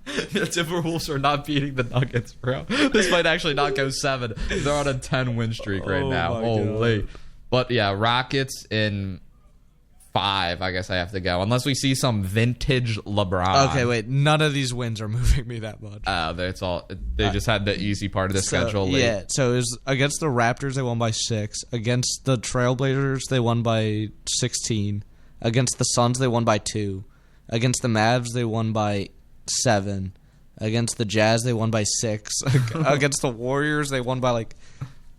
The Timberwolves are not beating the Nuggets, bro. This might actually not go 7. They're on a 10-win streak right now. Holy! But yeah, Rockets in 5. I guess I have to go unless we see some vintage LeBron. Okay, wait. None of these wins are moving me that much. They just had the easy part of the schedule. Yeah. So it was against the Raptors, they won by 6. Against the Trailblazers, they won by 16. Against the Suns, they won by 2. Against the Mavs, they won by 7. Against the Jazz, they won by 6. Against the Warriors, they won by like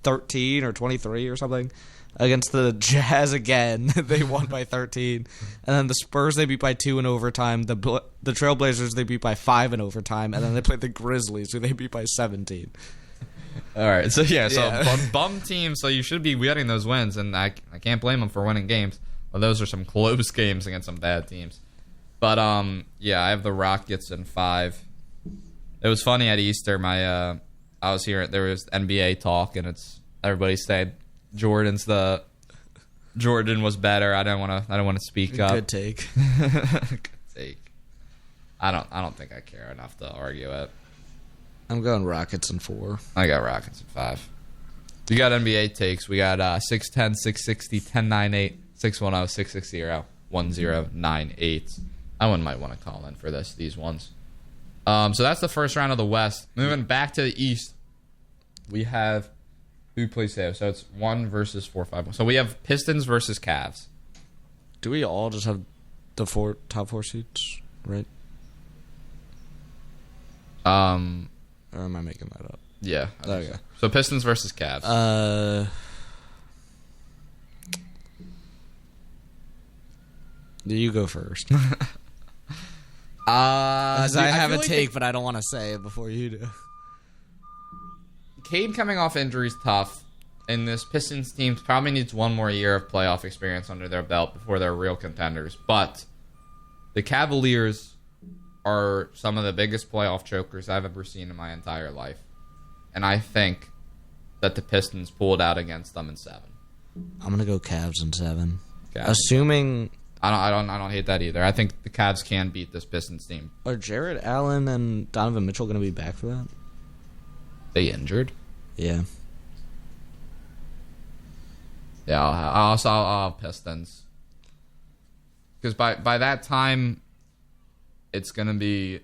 13 or 23 or something. Against the Jazz again, they won by 13. And then the Spurs, they beat by 2 in overtime. The Trailblazers, they beat by 5 in overtime. And then they played the Grizzlies, who they beat by 17. All right, so bum team, so you should be getting those wins, and I can't blame them for winning games. Well, those are some close games against some bad teams. But, yeah, I have the Rockets in 5. It was funny at Easter, I was here, there was NBA talk, and everybody said Jordan was better. I don't want to speak up. Good take. Good take. I don't think I care enough to argue it. I'm going Rockets in 4. I got Rockets in 5. We got NBA takes. We got 610, 660, 1098, 610, 660, 1098. I might want to call in for these ones. So that's the first round of the West. Moving back to the East, we have who plays there? So it's 1 versus 4, 5. So we have Pistons versus Cavs. Do we all just have the top 4 seeds, right? Or am I making that up? Yeah. Okay. So Pistons versus Cavs. You go first. I have a take, but I don't want to say it before you do. Cade coming off injury is tough, and this Pistons team probably needs one more year of playoff experience under their belt before they're real contenders. But the Cavaliers are some of the biggest playoff chokers I've ever seen in my entire life, and I think that the Pistons pulled out against them in 7. I'm gonna go Cavs in 7. Cavs. Assuming I don't hate that either. I think the Cavs can beat this Pistons team. Are Jared Allen and Donovan Mitchell gonna be back for that? They injured? Yeah. Yeah, I'll have Pistons. Because by that time, it's going to be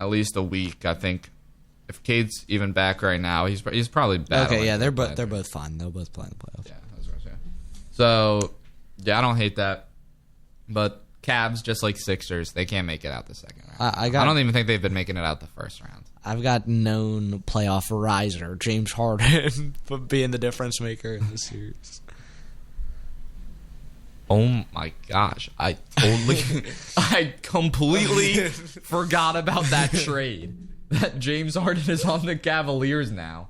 at least a week, I think. If Cade's even back right now, he's probably back. Okay, yeah, they're both fine. They'll both play in the playoffs. Yeah, that's what I'm saying. So, yeah, I don't hate that. But Cavs, just like Sixers, they can't make it out the second round. I don't even think they've been making it out the first round. I've got known playoff riser James Harden for being the difference maker in the series. Oh my gosh, I completely forgot about that trade. That James Harden is on the Cavaliers now.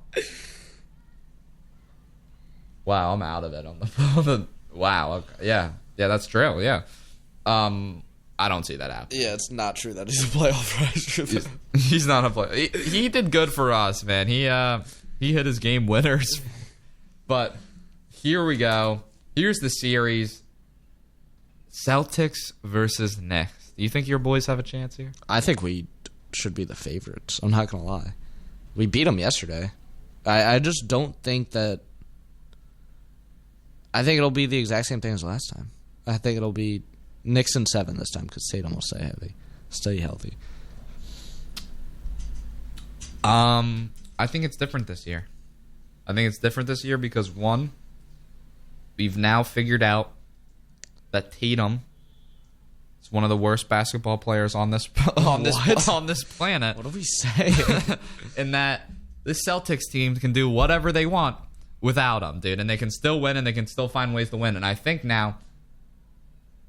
Wow, I'm out of it on the wow. Okay, yeah, that's true. Yeah. I don't see that happening. Yeah, it's not true that he's a playoff riser. He's not a player. He did good for us, man. He hit his game winners. But here we go. Here's the series. Celtics versus Knicks. Do you think your boys have a chance here? I think we should be the favorites. I'm not going to lie. We beat them yesterday. I just don't think that... I think it'll be the exact same thing as last time. I think it'll be Knicks in 7 this time because Tatum will stay healthy. I think it's different this year. I think it's different this year because, one, we've now figured out that Tatum is one of the worst basketball players on this planet. What are we saying? And that this Celtics team can do whatever they want without him, dude, and they can still win and they can still find ways to win. And I think now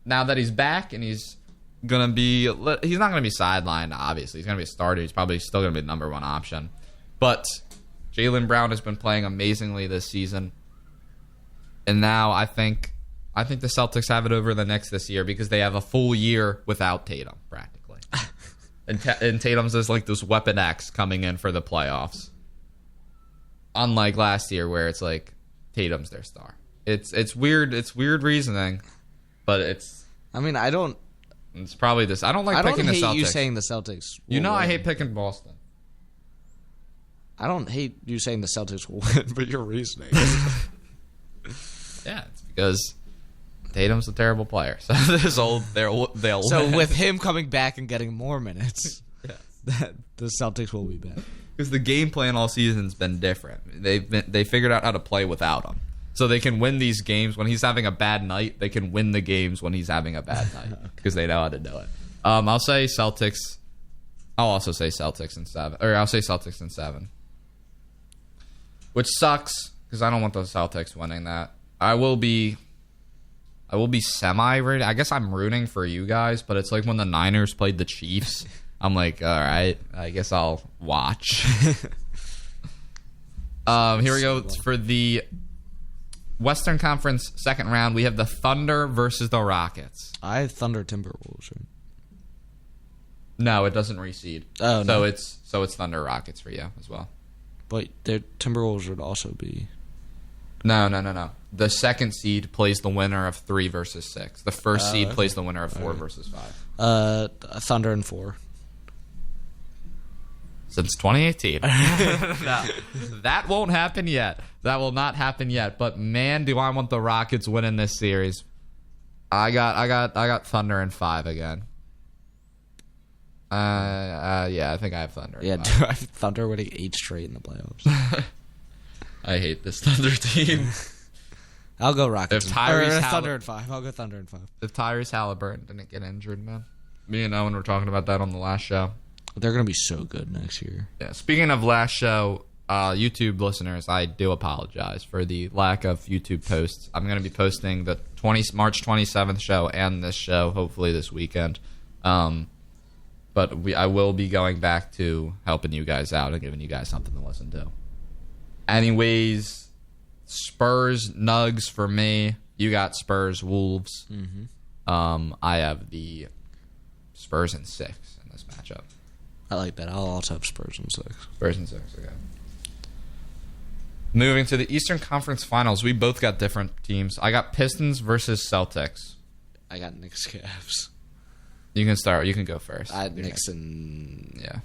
that he's back and he's not gonna be sidelined. Obviously, he's gonna be a starter. He's probably still gonna be the number 1 option. But Jaylen Brown has been playing amazingly this season, and now I think the Celtics have it over the Knicks this year because they have a full year without Tatum practically, and Tatum's just like this weapon X coming in for the playoffs. Unlike last year where it's like Tatum's their star. It's weird. It's weird reasoning, but it's. I mean, I don't. It's probably this. I don't like picking the Celtics. I don't hate you saying the Celtics. You know, I hate picking Boston. I don't hate you saying the Celtics will win, but your reasoning. Yeah, it's because Tatum's a terrible player. So they'll So win. With him coming back and getting more minutes, yes. The Celtics will be back. Because the game plan all season's been different. They figured out how to play without him. So they can win these games when he's having a bad night. They can win the games when he's having a bad night because they know how to do it. I'll say Celtics. I'll also say Celtics in 7. Or I'll say Celtics in 7. Which sucks because I don't want the Celtics winning that. I will be semi-ready. I guess I'm rooting for you guys, but it's like when the Niners played the Chiefs. I'm like, all right, I guess I'll watch. Here we go for the Western Conference second round. We have the Thunder versus the Rockets. I have Thunder Timberwolves. Right? No, it doesn't reseed. Oh, no. So it's Thunder Rockets for you as well. But their Timberwolves would also be. No. The second seed plays the winner of 3 versus 6. The first seed plays the winner of 4 versus 5. Thunder and 4. Since 2018. No, that won't happen yet. That will not happen yet. But man, do I want the Rockets winning this series. I got Thunder and 5 again. Yeah, I think I have Thunder. Yeah, do I have Thunder winning 8 straight in the playoffs? I hate this Thunder team. I'll go Rockets. Thunder and 5. I'll go Thunder and 5. If Tyrese Halliburton didn't get injured, man. Me and Owen were talking about that on the last show. They're going to be so good next year. Yeah. Speaking of last show, YouTube listeners, I do apologize for the lack of YouTube posts. I'm going to be posting the March 27th show and this show, hopefully this weekend. But I will be going back to helping you guys out and giving you guys something to listen to. Anyways, Spurs, Nugs for me. You got Spurs, Wolves. Mm-hmm. I have the Spurs in 6 in this matchup. I like that. I'll also have Spurs in 6. Spurs in 6, okay. Moving to the Eastern Conference Finals, we both got different teams. I got Pistons versus Celtics. I got Knicks, Cavs. You can start. You can go first. I had Knicks and... Yeah.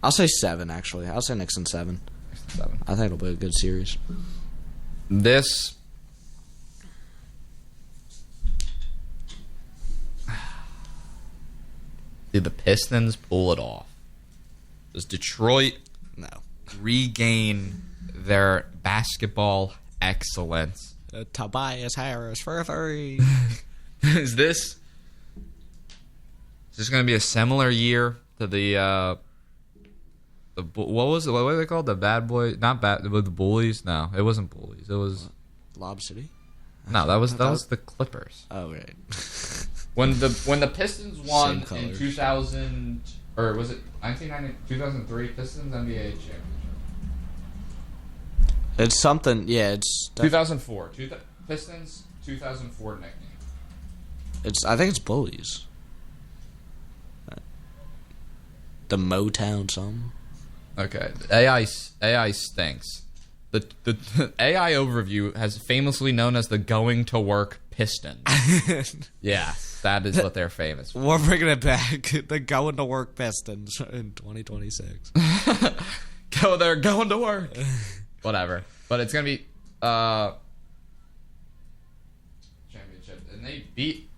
I'll say 7, actually. I'll say Knicks and 7. Knicks and 7. I think it'll be a good series. This... Did the Pistons pull it off? Does Detroit regain their basketball excellence? Tobias Harris for 3. Is this going to be a similar year to the what was it? What were they called? The bad boy? Not bad. The bullies? No, it wasn't bullies. It was Lob City. No, that was the Clippers. Oh right. When the Pistons won in 2000, or was it 1990, 2003 Pistons NBA championship? It's something. Yeah, it's 2004. Pistons 2004 nickname. I think it's bullies. The Motown something. Okay, AI stinks. The AI overview has famously known as the going to work Pistons. Yeah, that is what they're famous for. We're bringing it back. The going to work Pistons in 2026. They're going to work. Whatever. But it's going to be championship. And they beat...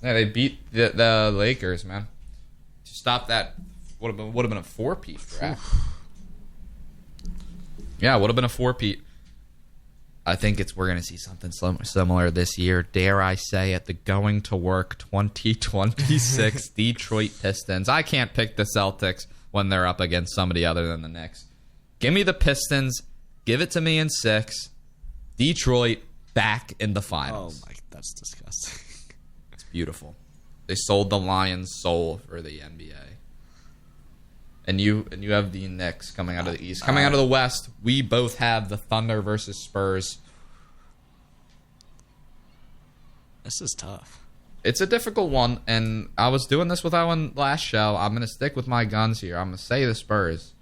Yeah, they beat the Lakers, man. To stop that, would have been a 4-peat draft. Yeah, would have been a 4-peat. I think we're going to see something similar this year. Dare I say it, the going to work 2026 Detroit Pistons. I can't pick the Celtics when they're up against somebody other than the Knicks. Give me the Pistons. Give it to me in 6. Detroit back in the finals. Oh my, that's disgusting. It's beautiful. They sold the Lions' soul for the NBA. And you have the Knicks coming out of the East. Coming out of the West, we both have the Thunder versus Spurs. This is tough. It's a difficult one, and I was doing this with Owen last show. I'm going to stick with my guns here. I'm going to say the Spurs.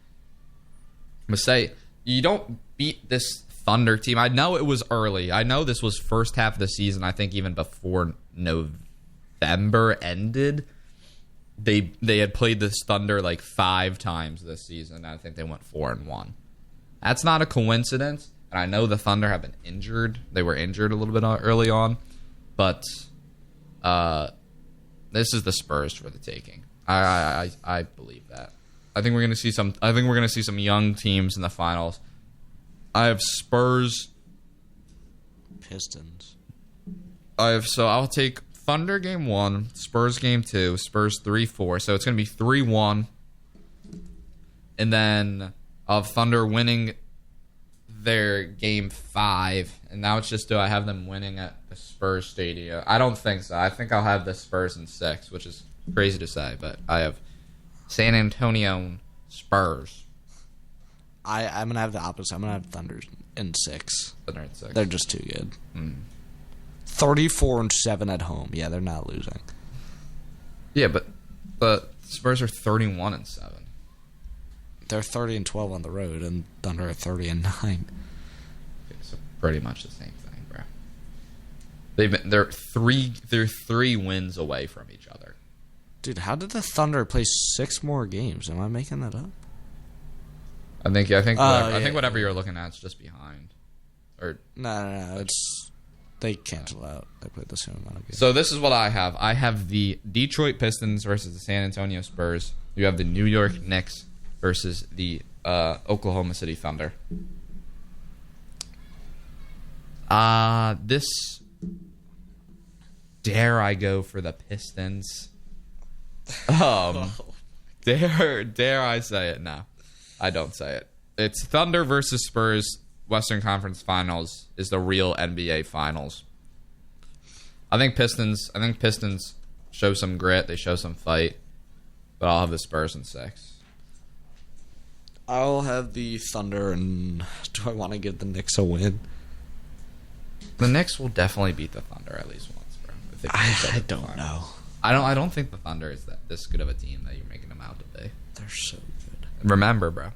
I'm going to say, you don't beat this Thunder team. I know it was early. I know this was first half of the season, I think even before November ended. They had played this Thunder like 5 times this season. I think they went 4-1. That's not a coincidence. And I know the Thunder have been injured. They were injured a little bit early on, but this is the Spurs for the taking. I believe that. I think we're going to see some. I think we're going to see some young teams in the finals. I have Spurs, Pistons. I'll take Thunder game 1, Spurs game 2, Spurs 3-4. So it's going to be 3-1. And then I'll have Thunder winning their game 5, and now it's just, do I have them winning at the Spurs stadium? I don't think so. I think I'll have the Spurs in 6, which is crazy to say, but I have San Antonio Spurs. I'm going to have the opposite. I'm going to have Thunder in 6. Thunder in 6. They're just too good. 34-7 at home. Yeah, they're not losing. Yeah, but the Spurs are 31-7. They're 30-12 on the road, and Thunder are 30-9. Okay, so pretty much the same thing, bro. They're three wins away from each other. Dude, how did the Thunder play 6 more games? Am I making that up? I think whatever you're looking at is just behind. Or no. They cancel out. They played the same amount of games. So this is what I have. I have the Detroit Pistons versus the San Antonio Spurs. You have the New York Knicks versus the Oklahoma City Thunder. This, dare I go for the Pistons? Dare I say it? No, I don't say it. It's Thunder versus Spurs. Western Conference Finals is the real NBA Finals. I think Pistons show some grit. They show some fight. But I'll have the Spurs in 6. I'll have the Thunder, and do I want to give the Knicks a win? The Knicks will definitely beat the Thunder at least once, bro. I don't know. I don't think the Thunder is this good of a team that you're making them out to be. They're so good. Remember, bro.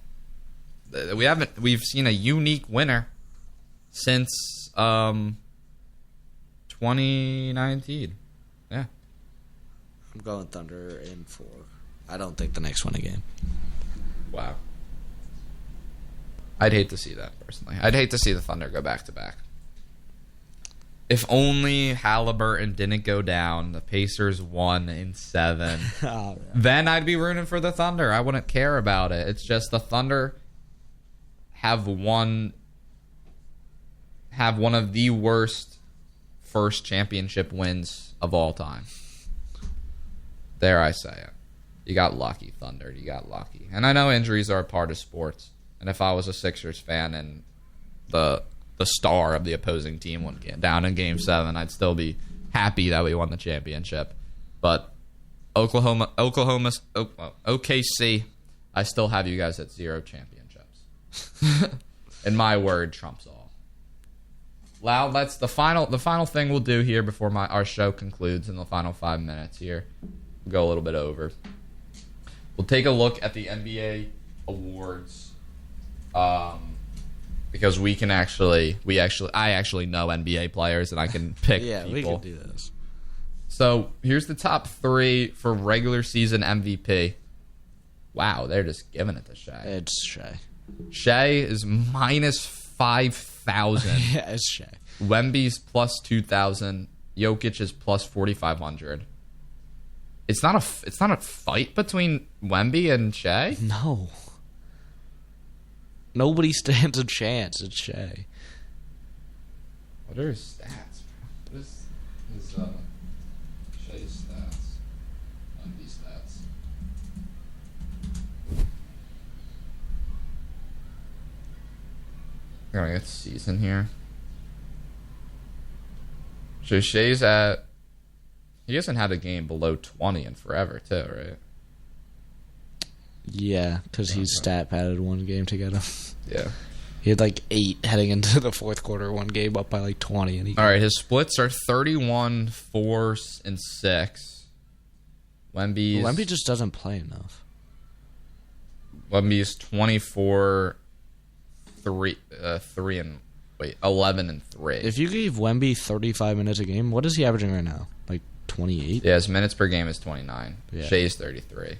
We've seen a unique winner since 2019. Yeah. I'm going Thunder in 4. I don't think the Knicks win a game. Wow. I'd hate to see that, personally. I'd hate to see the Thunder go back-to-back. If only Halliburton didn't go down, the Pacers won in 7, then I'd be rooting for the Thunder. I wouldn't care about it. It's just the Thunder have one of the worst first championship wins of all time. Dare I say it. You got lucky, Thunder. You got lucky. And I know injuries are a part of sports. And if I was a Sixers fan and the star of the opposing team went down in Game 7, I'd still be happy that we won the championship. But OKC, I still have you guys at 0 championships. And my word trumps all. Loud, that's the final thing we'll do here before our show concludes in the final 5 minutes here. We'll go a little bit over. We'll take a look at the NBA awards. Because I actually know NBA players and I can pick people. We can do this. So here's the top 3 for regular season MVP. Wow, they're just giving it to Shea. It's Shea. Shea is minus 5,000. Yeah, it's Shea. Wemby's plus 2,000. Jokic is plus 4,500. It's not a fight between Wemby and Shea? No. Nobody stands a chance. It's Shea. What are his stats? What is his Shea's stats? Wemby's stats. I'm gonna get season here. So Shea's at. He hasn't had a game below 20 in forever, too, right? Yeah, because he's stat padded one game to get him. Yeah. He had like 8 heading into the fourth quarter, one game up by like 20. And all right, his splits are 31, 4, and 6. Wemby just doesn't play enough. Wemby's 24, 11 and 3. If you gave Wemby 35 minutes a game, what is he averaging right now? Like 28? Yeah, his minutes per game is 29. Yeah. Shea's 33.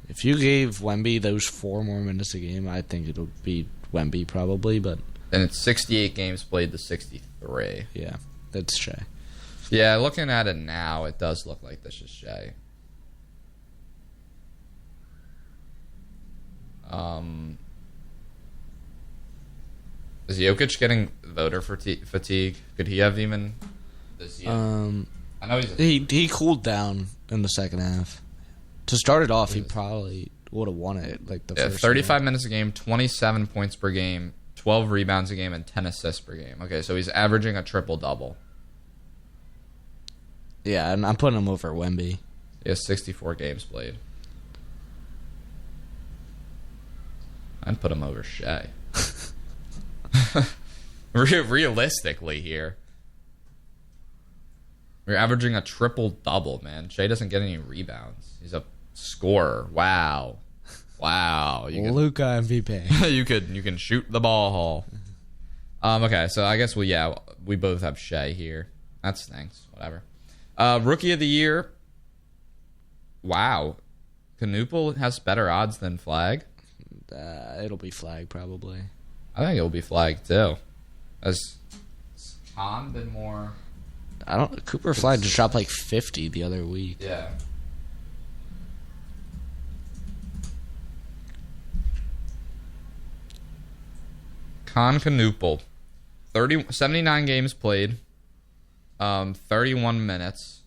If you gave Wemby those 4 more minutes a game, I think it'll be Wemby probably, but... And it's 68 games played to 63. Yeah, that's Shea. Yeah, looking at it now, it does look like this is Shea. Is Jokic getting voter fatigue? Could he have even this year? I know he cooled down in the second half. To start it off, he probably would have won it. Like the first 35 game. minutes a game, 27 points per game, 12 rebounds a game, and 10 assists per game. Okay, so he's averaging a triple-double. Yeah, and I'm putting him over Wemby. He has 64 games played. I'd put him over Shea. Realistically here. We're averaging a triple-double, man. Shea doesn't get any rebounds. He's a scorer. Wow. Luka MVP. you can shoot the ball. Okay, so I guess we both have Shea here. That stinks. Whatever. Rookie of the year. Wow. Canoopel has better odds than Flag. It'll be Flag probably. I think it'll be Flag too. Has Khan been more? Cooper Flag just dropped like 50 the other week. Yeah. Khan Canoopel, 79 games played, 31 minutes.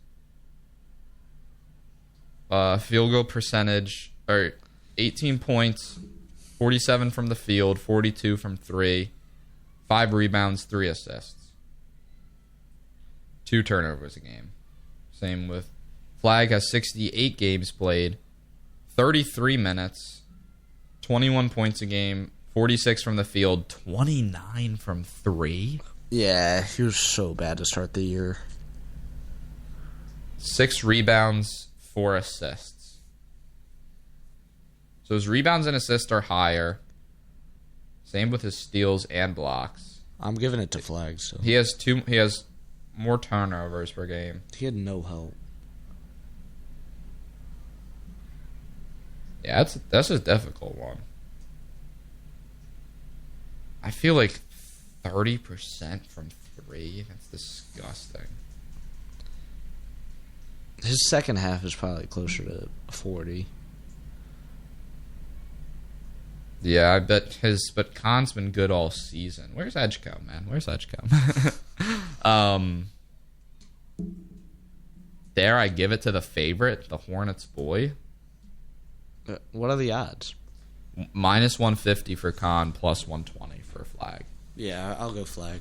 Field goal percentage, or 18 points, 47 from the field, 42 from 3, 5 rebounds, 3 assists, 2 turnovers a game. Same with Flag has 68 games played, 33 minutes, 21 points a game, 46 from the field, 29 from 3. Yeah, he was so bad to start the year. 6 rebounds, 4 assists. So his rebounds and assists are higher. Same with his steals and blocks. I'm giving it to Flag. So he has more turnovers per game. He had no help. Yeah, that's a difficult one. I feel like 30% from 3. That's disgusting. His second half is probably closer to 40. Yeah, I bet but Khan's been good all season. Where's Edgecombe, man? Where's Edgecombe? Dare I give it to the favorite, the Hornets boy? What are the odds? Minus 150 for Khan, plus 120 for Flag. Yeah, I'll go Flag.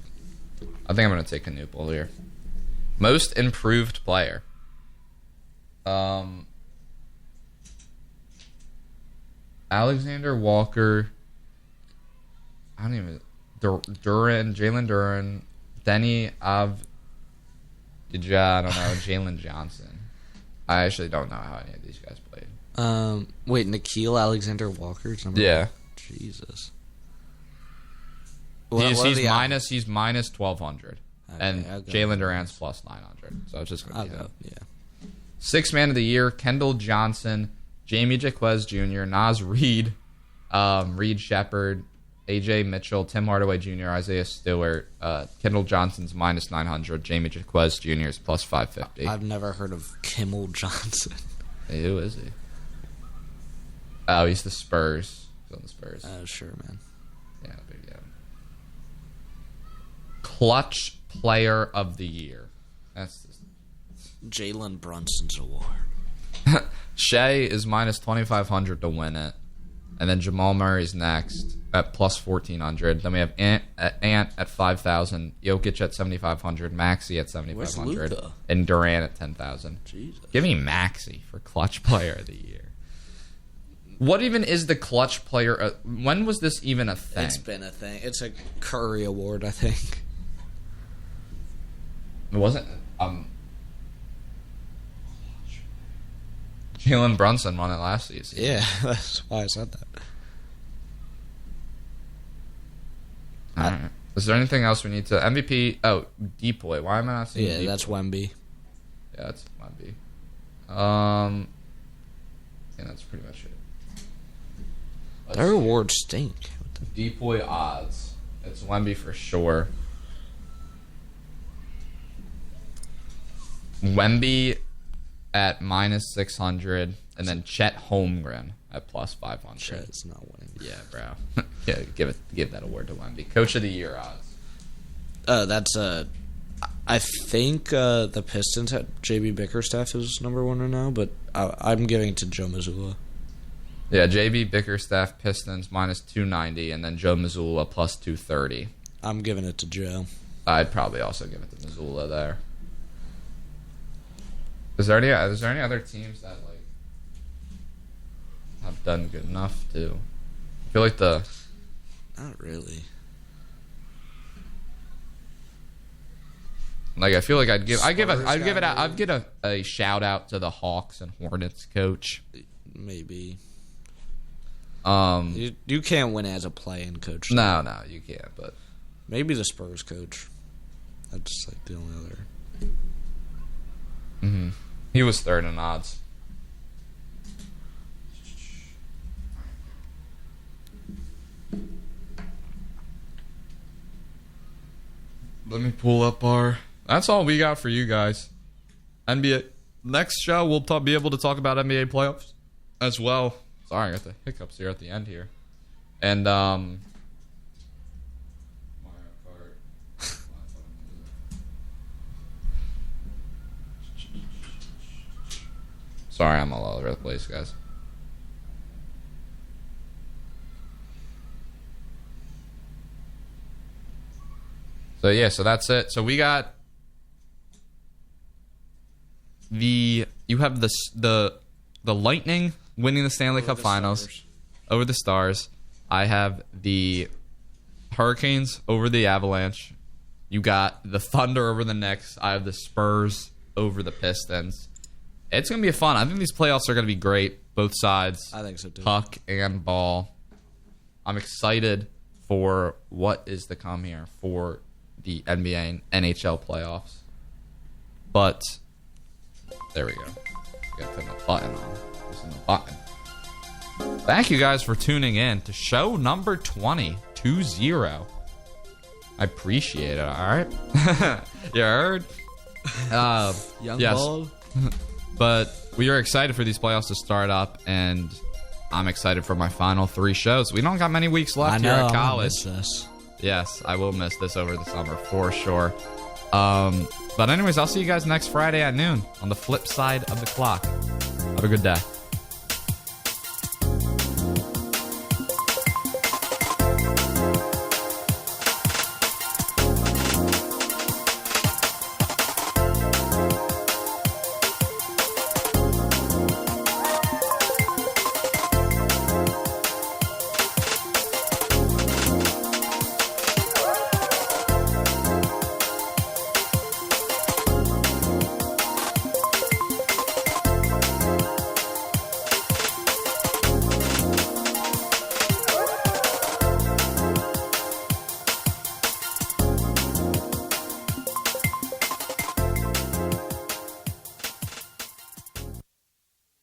I think I'm going to take Canoopel here. Most improved player. Alexander Walker. I don't even. Jalen Duran. Denny I don't know. Jalen Johnson. I actually don't know how any of these guys played. Wait, Nickeil Alexander-Walker's number? Yeah. Jesus. He's minus 1,200, okay, and Jalen Durant's plus 900. So it's just gonna be yeah. 6th man of the year: Kendall Johnson, Jamie Jaquez Jr., Naz Reid, Reed Shepard, AJ Mitchell, Tim Hardaway Jr., Isaiah Stewart. Kendall Johnson's minus 900. Jamie Jaquez Jr. is plus 550. I've never heard of Kimmel Johnson. Hey, who is he? Oh, he's the Spurs. He's on the Spurs. Sure, man. Yeah, big deal. Clutch player of the year. That's Jalen Brunson's award. Shea is minus 2,500 to win it. And then Jamal Murray's next at plus 1,400. Then we have Ant at 5,000, Jokic at 7,500, Maxey at 7,500, and Durant at 10,000. Jesus. Give me Maxey for clutch player of the year. What even is the clutch player? When was this even a thing? It's been a thing. It's a Curry award, I think. It wasn't. Jalen Brunson won it last season. Yeah, that's why I said that. All right. Is there anything else we need to MVP? Oh, Depoy. Why am I not seeing? Yeah, Depoy? that's Wemby. Yeah, that's Wemby. And that's pretty much it. Their awards stink. Depoy odds. It's Wemby for sure. Wemby at minus 600, and then Chet Holmgren at plus 500. Chet's not winning. Yeah, bro. Yeah, give that award to Wemby. Coach of the year odds. That's I think the Pistons had JB Bickerstaff is number 1 right now, but I'm giving it to Joe Mazzulla. Yeah, JB Bickerstaff, Pistons, minus 290, and then Joe Mazzulla, plus 230. I'm giving it to Joe. I'd probably also give it to Mazzulla there. Is there any other teams that like have done good enough to? I feel like not really. Like I feel like I'd give a shout out to the Hawks and Hornets coach. Maybe. You can't win as a play-in coach. No, you can't. But maybe the Spurs coach. That's like the only other. Mm-hmm. He was third in odds. Let me pull up our. That's all we got for you guys. NBA. Next show, we'll be able to talk about NBA playoffs as well. Sorry, I got the hiccups here at the end here. And, Mario Kart. Sorry, I'm all over the place, guys. So, yeah, so that's it. So, we got you have the Lightning winning the Stanley Cup Finals over the Stars. I have the Hurricanes over the Avalanche. You got the Thunder over the Knicks. I have the Spurs over the Pistons. It's going to be fun. I think these playoffs are going to be great. Both sides. I think so too. Puck and ball. I'm excited for what is to come here for the NBA and NHL playoffs. But there we go. Got to turn the button on. Listen to the button. Thank you guys for tuning in to show number 20. I appreciate it, alright? You heard? Young yes. ball. But we are excited for these playoffs to start up, and I'm excited for my final 3 shows. We don't got many weeks left here at college. I miss this. Yes, I will miss this over the summer for sure. But anyways, I'll see you guys next Friday at noon on the flip side of the clock. Have a good day.